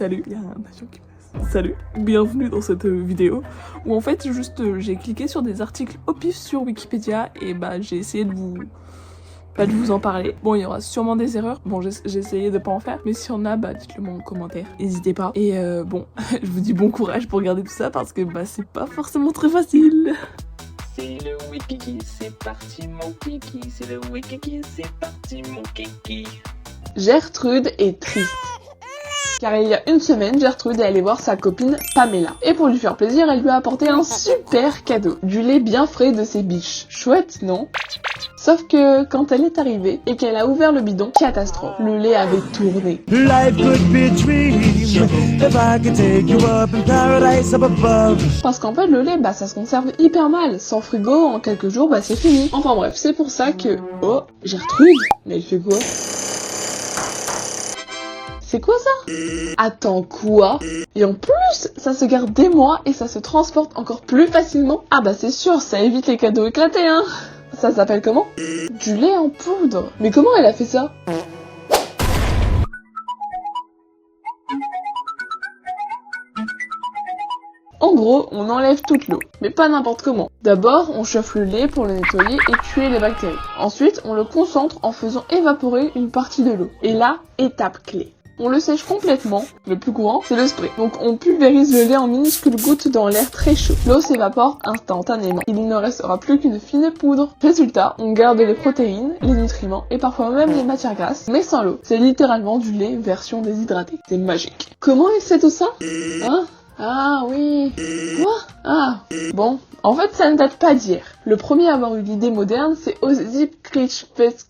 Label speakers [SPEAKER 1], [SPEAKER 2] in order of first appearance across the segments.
[SPEAKER 1] Salut, il y a un avion qui passe. Salut, bienvenue dans cette vidéo où en fait j'ai cliqué sur des articles au pif sur Wikipédia et j'ai essayé de vous en parler. Bon, il y aura sûrement des erreurs. Bon, j'ai essayé de pas en faire. Mais s'il y en a, dites-le moi en commentaire. N'hésitez pas. Et bon, je vous dis bon courage pour regarder tout ça parce que c'est pas forcément très facile.
[SPEAKER 2] C'est le Wikiki, c'est parti mon kiki. C'est le Wikiki, c'est parti mon kiki.
[SPEAKER 3] Gertrude est triste. Car il y a une semaine, Gertrude est allée voir sa copine Pamela. Et pour lui faire plaisir, elle lui a apporté un super cadeau. Du lait bien frais de ses biches. Chouette, non ? Sauf que quand elle est arrivée et qu'elle a ouvert le bidon, catastrophe. Le lait avait tourné.
[SPEAKER 4] Life could be a dream if I could take you up in paradise up above.
[SPEAKER 3] Parce qu'en fait, le lait, ça se conserve hyper mal. Sans frigo, en quelques jours, c'est fini. Enfin bref, c'est pour ça que... Oh, Gertrude ? Mais elle fait quoi ? C'est quoi ça ? Attends, quoi ? Et en plus, ça se garde des mois et ça se transporte encore plus facilement. C'est sûr, ça évite les cadeaux éclatés, hein. Ça s'appelle comment ? Du lait en poudre. Mais comment elle a fait ça ? En gros, on enlève toute l'eau, mais pas n'importe comment. D'abord, on chauffe le lait pour le nettoyer et tuer les bactéries. Ensuite, on le concentre en faisant évaporer une partie de l'eau. Et là, étape clé. On le sèche complètement, le plus courant, c'est le spray. Donc on pulvérise le lait en minuscules gouttes dans l'air très chaud. L'eau s'évapore instantanément. Il ne restera plus qu'une fine poudre. Résultat, on garde les protéines, les nutriments et parfois même les matières grasses, mais sans l'eau. C'est littéralement du lait version déshydratée. C'est magique. Comment elle sait tout ça ? Hein ? Ah oui. Quoi ? Bon, en fait ça ne date pas d'hier. Le premier à avoir eu l'idée moderne, c'est Ossip Kryczewski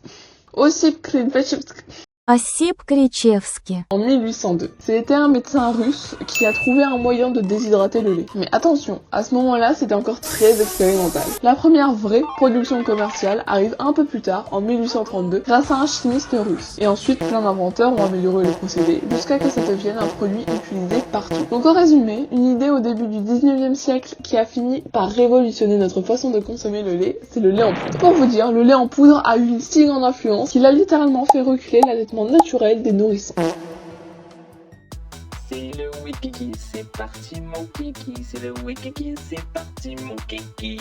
[SPEAKER 3] en 1802. C'était un médecin russe qui a trouvé un moyen de déshydrater le lait. Mais attention, à ce moment-là, c'était encore très expérimental. La première vraie production commerciale arrive un peu plus tard, en 1832, grâce à un chimiste russe. Et ensuite, plein d'inventeurs ont amélioré le procédé, jusqu'à que ça devienne un produit utilisé partout. Donc en résumé, une idée au début du 19e siècle qui a fini par révolutionner notre façon de consommer le lait, c'est le lait en poudre. Pour vous dire, le lait en poudre a eu une si grande influence qu'il a littéralement fait reculer l'allaitement naturel des nourrissons.
[SPEAKER 2] C'est le Wikiki, c'est parti mon kiki. C'est le Wikiki, c'est parti mon kiki.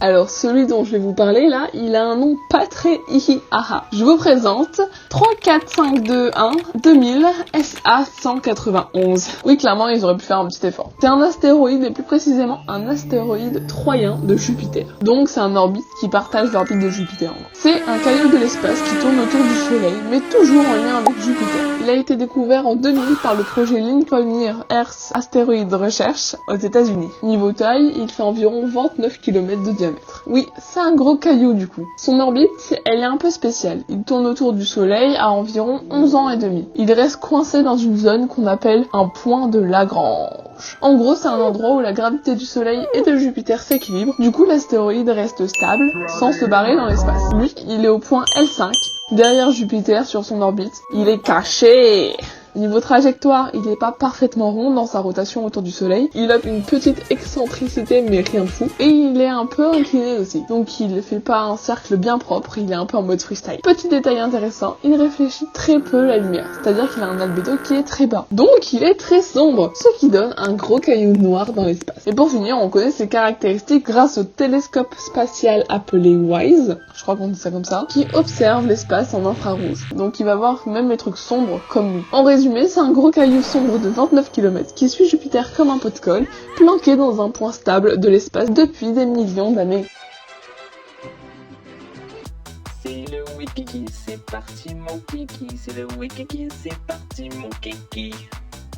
[SPEAKER 3] Alors celui dont je vais vous parler là, il a un nom pas très hihi-haha. Je vous présente 34521 2000 SA 191. Oui, clairement, ils auraient pu faire un petit effort. C'est un astéroïde, et plus précisément un astéroïde troyen de Jupiter. Donc c'est un orbite qui partage l'orbite de Jupiter. C'est un caillou de l'espace qui tourne autour du Soleil, mais toujours en lien avec Jupiter. Il a été découvert en 2000 par le projet Lincoln Earth Asteroid Research aux États-Unis. Niveau taille, il fait environ 29 km de diamètre. Oui, c'est un gros caillou du coup. Son orbite, elle est un peu spéciale. Il tourne autour du Soleil à environ 11 ans et demi. Il reste coincé dans une zone qu'on appelle un point de Lagrange. En gros, c'est un endroit où la gravité du Soleil et de Jupiter s'équilibre. Du coup, l'astéroïde reste stable, sans se barrer dans l'espace. Lui, il est au point L5, derrière Jupiter sur son orbite. Il est caché. Niveau trajectoire, il n'est pas parfaitement rond dans sa rotation autour du Soleil. Il a une petite excentricité, mais rien de fou. Et il est un peu incliné aussi. Donc il ne fait pas un cercle bien propre, il est un peu en mode freestyle. Petit détail intéressant, il réfléchit très peu la lumière. C'est-à-dire qu'il a un albédo qui est très bas. Donc il est très sombre, ce qui donne un gros caillou noir dans l'espace. Et pour finir, on connaît ses caractéristiques grâce au télescope spatial appelé WISE, je crois qu'on dit ça comme ça, qui observe l'espace en infrarouge. Donc il va voir même les trucs sombres comme lui. En résumé, c'est un gros caillou sombre de 29 km qui suit Jupiter comme un pot de colle, planqué dans un point stable de l'espace depuis des millions d'années.
[SPEAKER 2] C'est le Wikiki, c'est parti mon kiki. C'est le Wikiki, c'est parti mon kiki.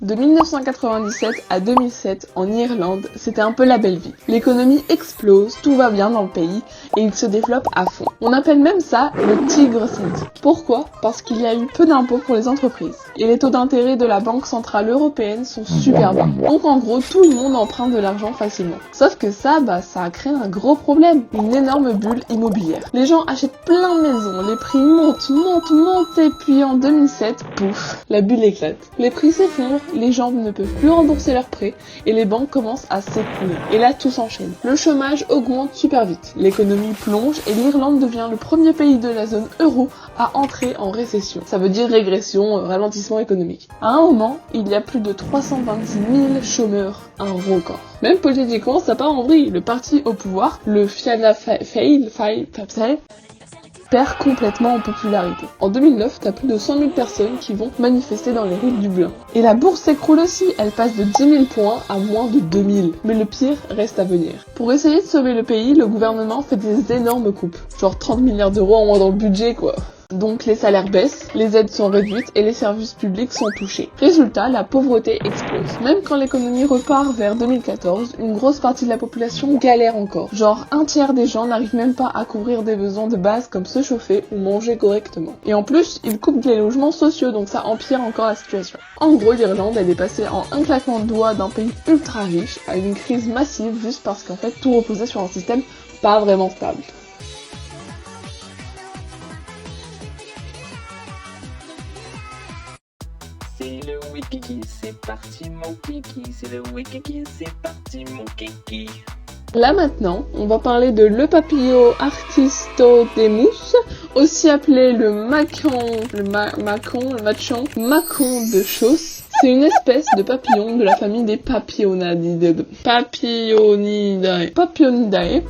[SPEAKER 3] De 1997 à 2007, en Irlande, c'était un peu la belle vie. L'économie explose, tout va bien dans le pays, et il se développe à fond. On appelle même ça le tigre celtique. Pourquoi ? Parce qu'il y a eu peu d'impôts pour les entreprises. Et les taux d'intérêt de la Banque Centrale Européenne sont super bas. Donc en gros, tout le monde emprunte de l'argent facilement. Sauf que ça a créé un gros problème, une énorme bulle immobilière. Les gens achètent plein de maisons, les prix montent, et puis en 2007, pouf, la bulle éclate. Les prix s'effondrent, les gens ne peuvent plus rembourser leurs prêts et les banques commencent à s'écrouler. Et là, tout s'enchaîne. Le chômage augmente super vite, l'économie plonge et l'Irlande devient le premier pays de la zone euro à entrer en récession. Ça veut dire régression, ralentissement ralentissement économique. À un moment, il y a plus de 326 000 chômeurs, un record. Même politiquement, ça part en vrille. Le parti au pouvoir, le Fianna Fáil, perd complètement en popularité. En 2009, t'as plus de 100 000 personnes qui vont manifester dans les rues de Dublin. Et la bourse s'écroule aussi, elle passe de 10 000 points à moins de 2 000. Mais le pire reste à venir. Pour essayer de sauver le pays, le gouvernement fait des énormes coupes. Genre 30 milliards d'euros en moins dans le budget quoi. Donc les salaires baissent, les aides sont réduites et les services publics sont touchés. Résultat, la pauvreté explose. Même quand l'économie repart vers 2014, une grosse partie de la population galère encore. Genre un tiers des gens n'arrivent même pas à couvrir des besoins de base comme se chauffer ou manger correctement. Et en plus, ils coupent les logements sociaux, donc ça empire encore la situation. En gros, l'Irlande, elle est passée en un claquement de doigts d'un pays ultra riche à une crise massive juste parce qu'en fait tout reposait sur un système pas vraiment stable.
[SPEAKER 2] C'est le wiki, c'est parti mon kiki, c'est le wiki, c'est parti mon kiki.
[SPEAKER 3] Là maintenant, on va parler de le Papilio artistodemus, aussi appelé le macon de Chauss. C'est une espèce de papillon de la famille des Papillonidae.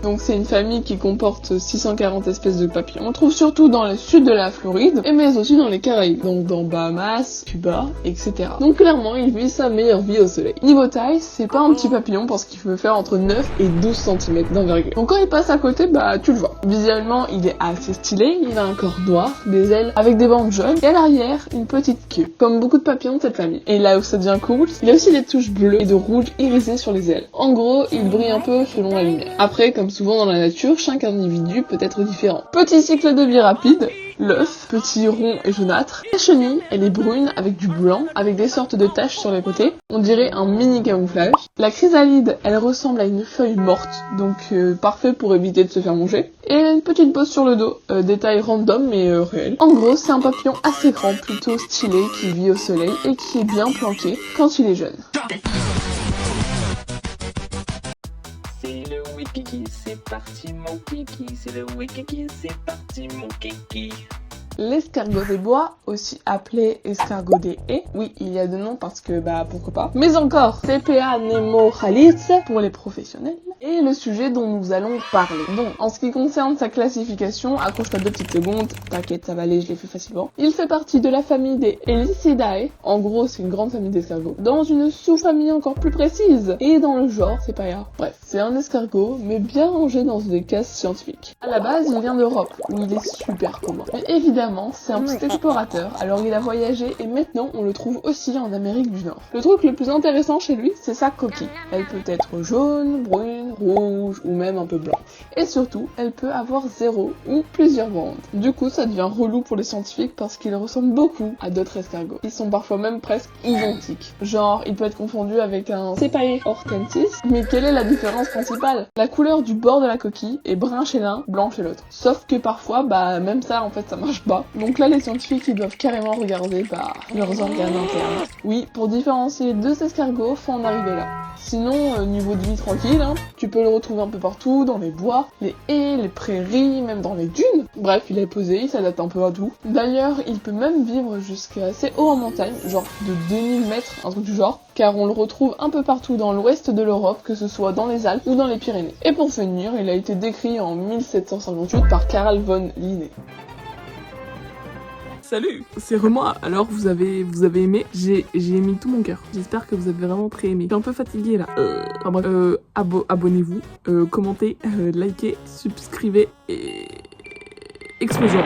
[SPEAKER 3] Donc c'est une famille qui comporte 640 espèces de papillons. On trouve surtout dans le sud de la Floride, mais aussi dans les Caraïbes, donc dans Bahamas, Cuba, etc. Donc clairement, il vit sa meilleure vie au soleil. Niveau taille, c'est pas un petit papillon parce qu'il peut faire entre 9 et 12 cm d'envergure. Donc quand il passe à côté, bah tu le vois. Visuellement, il est assez stylé, il a un corps noir, des ailes avec des bandes jaunes, et à l'arrière, une petite queue, comme beaucoup de papillons de cette famille. Et là où ça devient cool, il y a aussi des touches bleues et de rouge irisées sur les ailes. En gros, il brille un peu selon la lumière. Après, comme souvent dans la nature, chaque individu peut être différent. Petit cycle de vie rapide. L'œuf, petit rond et jaunâtre. La chenille, elle est brune avec du blanc, avec des sortes de taches sur les côtés. On dirait un mini camouflage. La chrysalide, elle ressemble à une feuille morte, donc parfait pour éviter de se faire manger. Et une petite bosse sur le dos, détail random mais réel. En gros, c'est un papillon assez grand, plutôt stylé, qui vit au soleil et qui est bien planqué quand il est jeune.
[SPEAKER 2] C'est le wiki, c'est parti mon kiki, c'est le wiki, c'est parti mon kiki.
[SPEAKER 3] L'escargot des bois, aussi appelé escargot des haies. Oui, il y a deux noms parce que, bah, pourquoi pas. Mais encore, CPA Nemochalitz pour les professionnels. Et le sujet dont nous allons parler. Donc, en ce qui concerne sa classification, accroche-toi 2 petites secondes, t'inquiète, ça va aller, je l'ai fait facilement. Il fait partie de la famille des Helicidae. En gros, c'est une grande famille d'escargots. Dans une sous-famille encore plus précise. Et dans le genre, c'est pas grave. Bref, c'est un escargot, mais bien rangé dans des cases scientifiques. À la base, il vient d'Europe, où il est super commun. Mais évidemment, c'est un petit explorateur, alors il a voyagé et maintenant on le trouve aussi en Amérique du Nord. Le truc le plus intéressant chez lui, c'est sa coquille. Elle peut être jaune, brune, rouge ou même un peu blanche. Et surtout, elle peut avoir 0 ou plusieurs bandes. Du coup, ça devient relou pour les scientifiques parce qu'il ressemble beaucoup à d'autres escargots. Ils sont parfois même presque identiques. Genre, il peut être confondu avec un Cepae hortensis, mais quelle est la différence principale? La couleur du bord de la coquille est brun chez l'un, blanc chez l'autre. Sauf que parfois, bah même ça en fait ça marche pas. Donc là, les scientifiques, ils doivent carrément regarder leurs organes internes. Oui, pour différencier 2 escargots, faut en arriver là. Sinon, niveau de vie tranquille, hein, tu peux le retrouver un peu partout, dans les bois, les haies, les prairies, même dans les dunes. Bref, il est posé, il s'adapte un peu à tout. D'ailleurs, il peut même vivre jusqu'à assez haut en montagne, genre de 2000 mètres, un truc du genre, car on le retrouve un peu partout dans l'ouest de l'Europe, que ce soit dans les Alpes ou dans les Pyrénées. Et pour finir, il a été décrit en 1758 par Carl von Linné.
[SPEAKER 1] Salut, c'est Remois. Alors vous avez aimé, j'ai mis tout mon cœur. J'espère que vous avez vraiment très aimé. Je suis un peu fatiguée là. Enfin bref, abonnez-vous, commentez, likez, subscrivez et explosion.